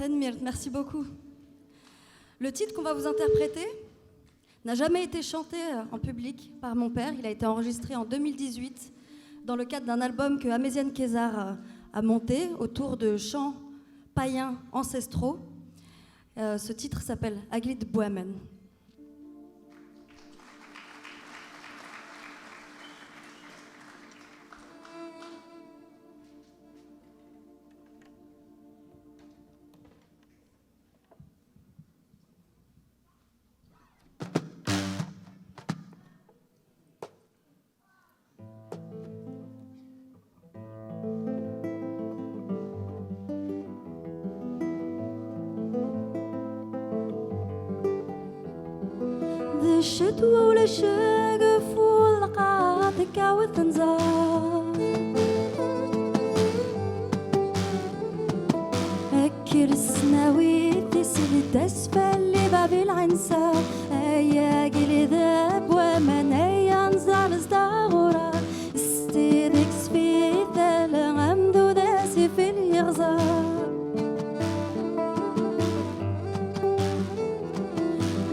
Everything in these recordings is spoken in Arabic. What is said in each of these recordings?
Tenmirt, merci beaucoup. Le titre qu'on va vous interpréter n'a jamais été chanté en public par mon père. Il a été enregistré en 2018 dans le cadre d'un album que Améziane Kézard a monté autour de chants païens ancestraux. Ce titre s'appelle Aglit Boemen. الشتوى ولا الشقف والقاطك والتنزار أكر السناوي تسد أسفل لباب العنسة أيا قلي ذاب ومن أيا نزال ازدغورا استيدكس في ثل غمدو ذاسي في اليغزار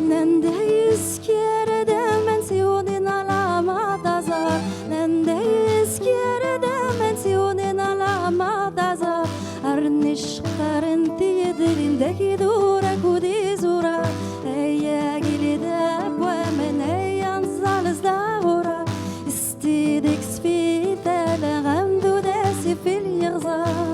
نندهيس كير دامن سيونينا لما دازار نندهيس كير دامن سيونينا لما دازار أرنش قرنتي يدرين دكي دورك ودي زورا أيا قلي داب ومن أيا نزال ازدغورا استيدكس في ثل غمدو داسي في اليغزار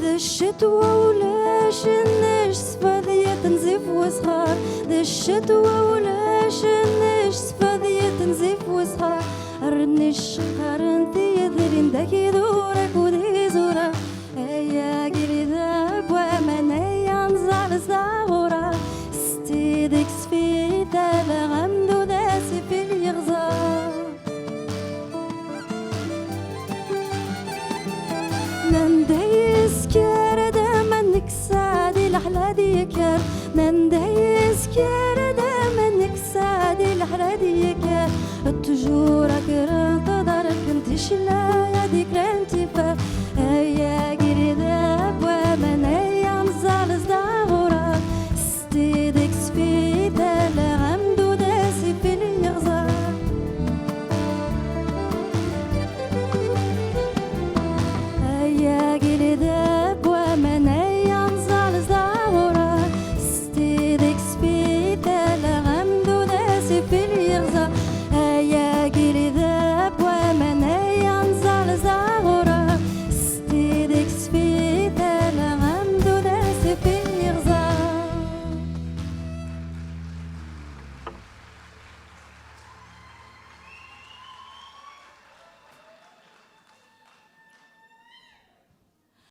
ذا الشتوى ولاش النش سفاذية تنزف وسخار ذا الشتوى ولاش النش سفاذية تنزف وسخار الرنش قرنتي يدرين داكي دورك ودي زورا أيا قلي ذاب ومن أيا نزال ازدغورا استيدكس في ثل غمدو داسي في اليغزار ننديس كير دايما نكسادي الأحلى ديكر ننديس كير دايما نكسادي الأحلى ديكر التجورة كرنت دارك انت شلا